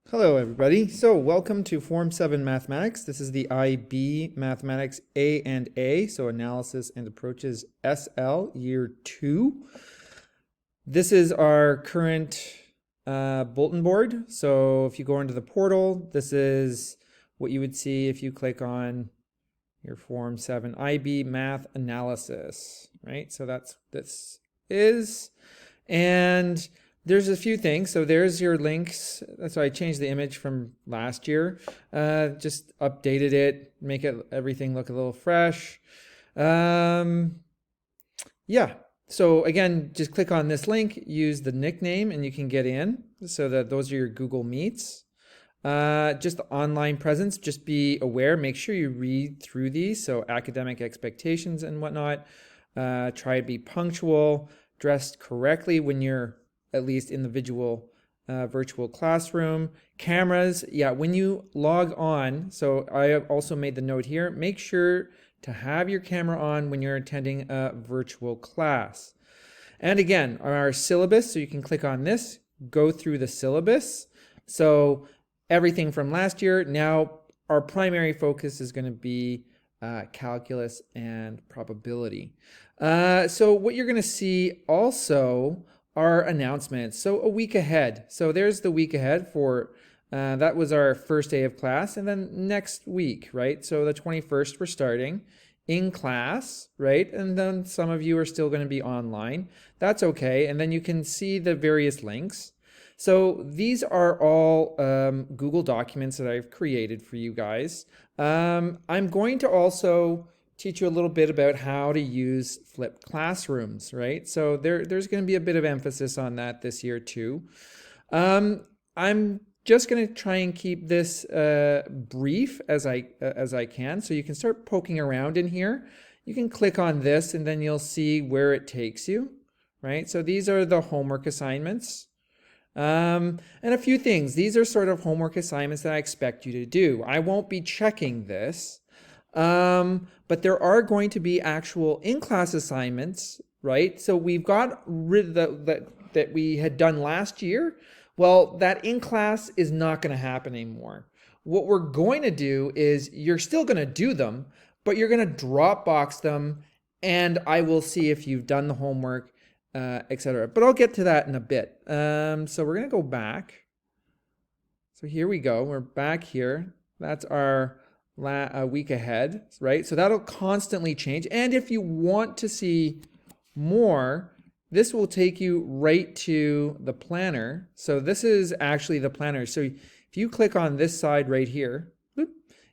Hello, everybody. So, welcome to Form 7 Mathematics. This is the IB Mathematics A&A, so Analysis and Approaches SL Year 2. This is our current bulletin board. So, if you go into the portal, this is what you would see if you click on your Form 7 IB Math Analysis, right? So, this is. And there's a few things. So there's your links. So I changed the image from last year. Just updated it, make everything look a little fresh. Yeah. So again, just click on this link, use the nickname, and you can get in. So that those are your Google Meets. Just the online presence. Just be aware. Make sure you read through these. So academic expectations and whatnot. Try to be punctual. Dressed correctly when you're at least in the virtual classroom. Cameras, yeah, when you log on, so I have also made the note here, make sure to have your camera on when you're attending a virtual class. And again, our syllabus, so you can click on this, go through the syllabus. So everything from last year, now our primary focus is going to be calculus and probability. So what you're going to see also are announcements. So a week ahead. So there's the week ahead for, that was our first day of class. And then next week, right? So the 21st, we're starting in class, right? And then some of you are still going to be online. That's okay. And then you can see the various links. So these are all Google documents that I've created for you guys. I'm going to also teach you a little bit about how to use flipped classrooms, right? So there's going to be a bit of emphasis on that this year too. I'm just going to try and keep this brief as I can. So you can start poking around in here. You can click on this and then you'll see where it takes you, right? So these are the homework assignments. And a few things. These are sort of homework assignments that I expect you to do. I won't be checking this. But there are going to be actual in-class assignments, right? So we've got rid of that we had done last year. Well, that in-class is not going to happen anymore. What we're going to do is you're still going to do them, but you're going to Dropbox them, and I will see if you've done the homework, etc. But I'll get to that in a bit. So we're going to go back. So here we go. We're back here. That's our a week ahead, right? So that'll constantly change. And if you want to see more, this will take you right to the planner. So this is actually the planner. So if you click on this side right here,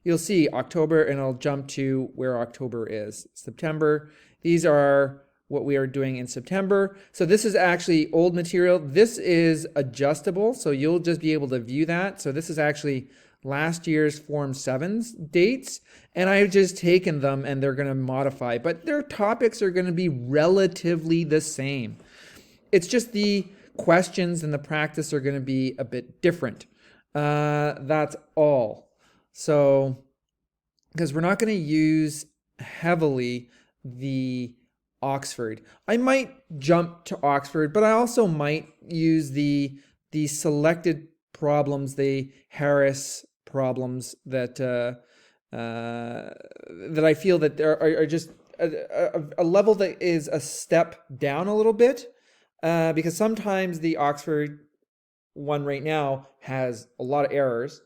you'll see October, and it'll jump to where October is. September. These are what we are doing in September. So this is actually old material. This is adjustable, so you'll just be able to view that. So this is actually last year's Form 7's dates, and I've just taken them and they're going to modify, but their topics are going to be relatively the same. It's just the questions and the practice are going to be a bit different. That's all. So, because we're not going to use heavily the Oxford. I might jump to Oxford, but I also might use the selected problems, the Harris problems that that I feel that there are just a level that is a step down a little bit, because sometimes the Oxford one right now has a lot of errors.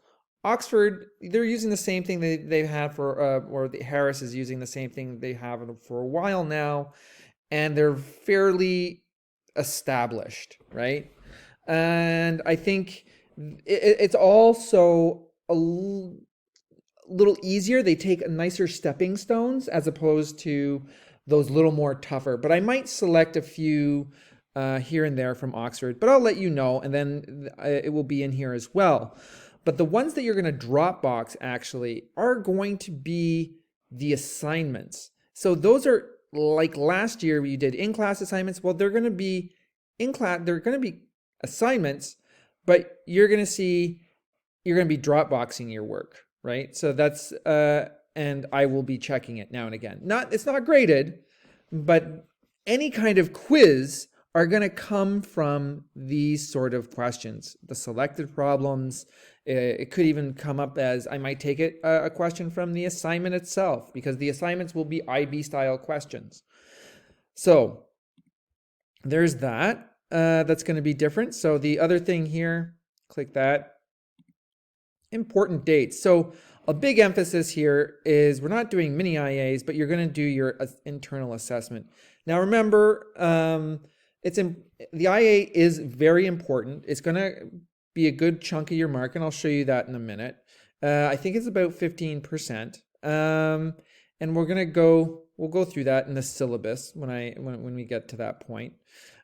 Oxford, they're using the same thing they've had for, or the Harris is using the same thing they have for a while now, and they're fairly established, right? And I think it's also a little easier. They take nicer stepping stones as opposed to those little more tougher. But I might select a few here and there from Oxford, but I'll let you know, and then it will be in here as well. But the ones that you're going to Dropbox actually are going to be the assignments. So those are like last year you did in-class assignments. Well, they're going to be in-class, they're going to be assignments, but you're going to be Dropboxing your work, right? So that's, and I will be checking it now and again. It's not graded, but any kind of quiz are going to come from these sort of questions. The selected problems, it could even come up as, I might take it, a question from the assignment itself, because the assignments will be IB style questions. So there's that. That's going to be different. So the other thing here, click that. Important dates. So a big emphasis here is we're not doing mini IAs, but you're going to do your internal assessment. Now remember, the IA is very important. It's going to be a good chunk of your mark, and I'll show you that in a minute. I think it's about 15%. And we'll go through that in the syllabus when we get to that point.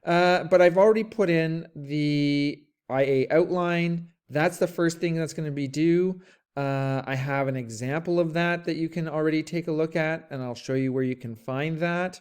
But I've already put in the IA outline. That's the first thing that's going to be due. I have an example of that you can already take a look at, and I'll show you where you can find that.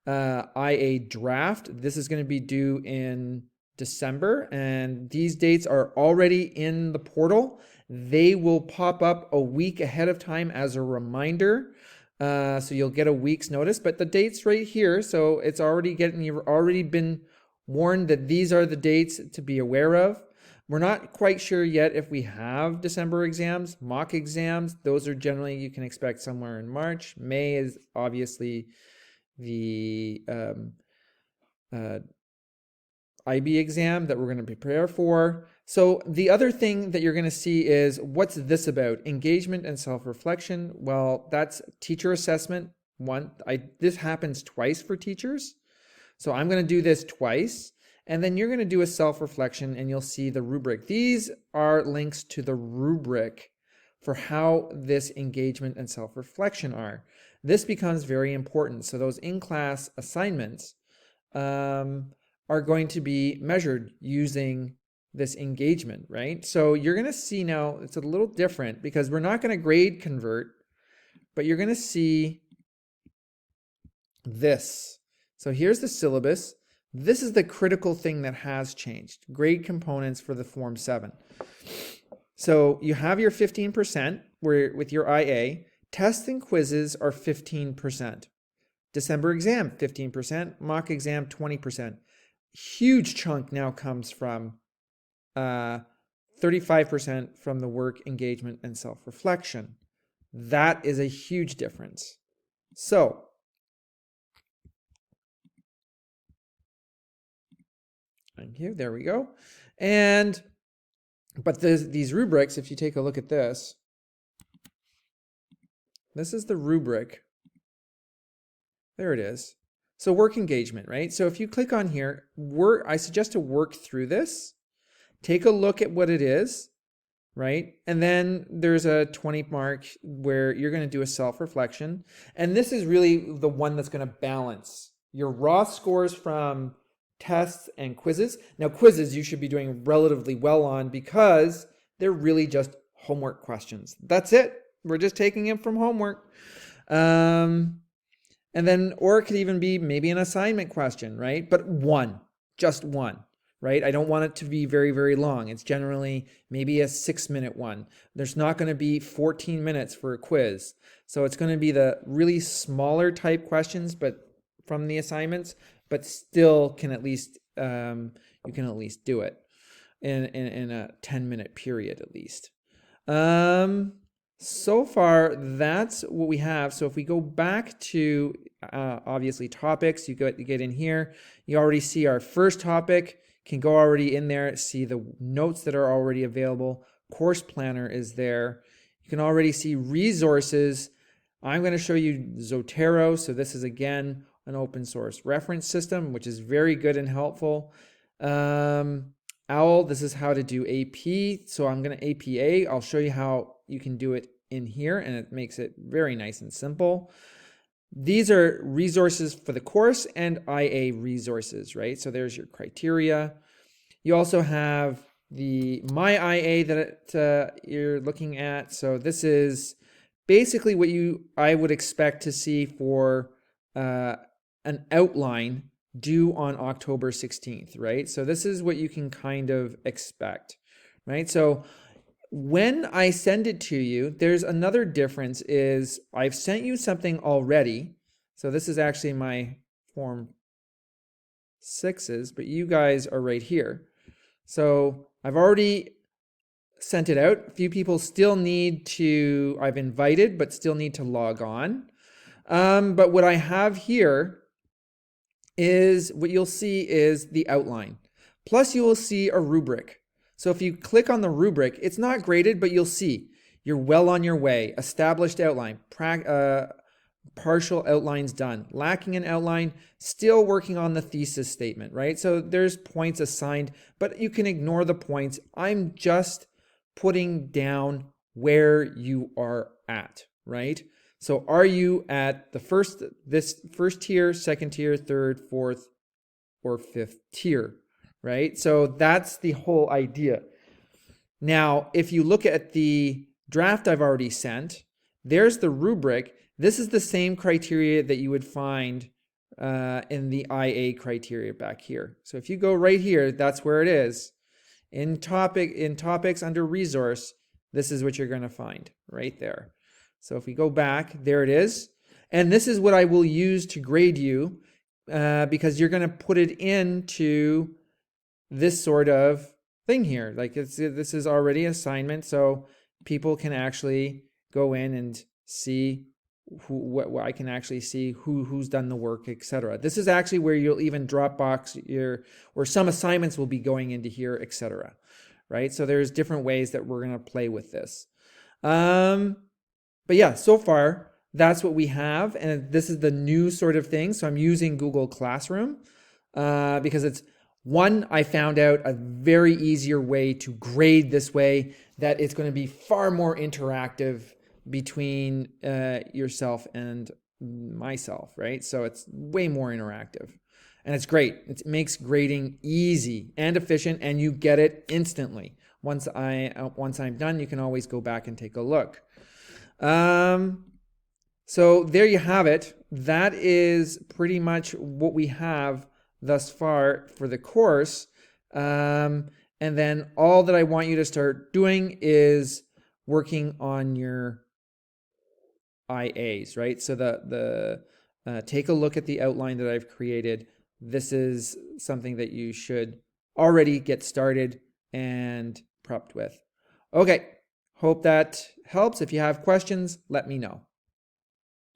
IA draft, this is going to be due in December, and these dates are already in the portal. They will pop up a week ahead of time as a reminder. So you'll get a week's notice, but the date's right here. So it's you've already been warned that these are the dates to be aware of. We're not quite sure yet if we have December exams, mock exams. Those are generally, you can expect somewhere in March. May is obviously the IB exam that we're going to prepare for. So the other thing that you're going to see is, what's this about? Engagement and self-reflection. Well, that's teacher assessment. This happens twice for teachers. So I'm going to do this twice. And then you're going to do a self-reflection, and you'll see the rubric. These are links to the rubric for how this engagement and self-reflection are. This becomes very important. So those in-class assignments are going to be measured using this engagement, right? So you're going to see now it's a little different, because we're not going to grade convert, but you're going to see this. So here's the syllabus. This is the critical thing that has changed. Grade components for the Form 7. So you have your 15% with your IA. Tests and quizzes are 15%. December exam, 15%. Mock exam, 20%. Huge chunk now comes from 35% from the work, engagement, and self-reflection. That is a huge difference. So thank you. There we go. But these rubrics, if you take a look at this, this is the rubric. There it is. So work engagement, right? So if you click on here, I suggest to work through this. Take a look at what it is, right? And then there's a 20 mark where you're going to do a self-reflection. And this is really the one that's going to balance your raw scores from tests and quizzes. Now, quizzes you should be doing relatively well on, because they're really just homework questions. That's it. We're just taking it from homework. And then, or it could even be maybe an assignment question, right? But just one, right? I don't want it to be very, very long. It's generally maybe a 6-minute one. There's not going to be 14 minutes for a quiz. So it's going to be the really smaller type questions, but from the assignments, but still can at least, you can at least do it in a 10-minute period at least. So far, that's what we have. So if we go back to, obviously, topics, you get in here, you already see our first topic, can go already in there, see the notes that are already available. Course planner is there. You can already see resources. I'm going to show you Zotero. So this is, again, an open source reference system, which is very good and helpful. OWL, this is how to do AP. So I'm going to APA. I'll show you how you can do it in here, and it makes it very nice and simple. These are resources for the course and IA resources, right? So there's your criteria. You also have the My IA that you're looking at. So this is basically what I would expect to see for an outline due on October 16th, right? So this is what you can kind of expect, right? So when I send it to you, there's another difference is I've sent you something already. So this is actually my Form 6s, but you guys are right here. So I've already sent it out. A few people still need to, I've invited, but still need to log on. But what I have here is, what you'll see is the outline. Plus you will see a rubric. So if you click on the rubric, it's not graded, but you'll see you're well on your way. Established outline, partial outlines done. Lacking an outline, still working on the thesis statement, right? So there's points assigned, but you can ignore the points. I'm just putting down where you are at, right? So are you at the this first tier, second tier, third, fourth, or fifth tier, right? So that's the whole idea. Now, if you look at the draft I've already sent, there's the rubric. This is the same criteria that you would find in the IA criteria back here. So if you go right here, that's where it is. In topics under resource, this is what you're going to find right there. So if we go back, there it is. And this is what I will use to grade you because you're going to put it into this sort of thing here. Like this is already assignment, so people can actually go in and see what I can actually see who's done the work, etc. This is actually where you'll even Dropbox or some assignments will be going into here, etc. Right? So there's different ways that we're going to play with this. But yeah, so far that's what we have, and this is the new sort of thing. So I'm using Google Classroom because it's one, I found out a very easier way to grade this way, that it's going to be far more interactive between yourself and myself, right? So it's way more interactive, and it's great. It makes grading easy and efficient, and you get it instantly. Once I'm done, you can always go back and take a look. So there you have it. That is pretty much what we have thus far for the course. And then all that I want you to start doing is working on your IAs, right? So take a look at the outline that I've created. This is something that you should already get started and prepped with. Okay, hope that helps. If you have questions, let me know.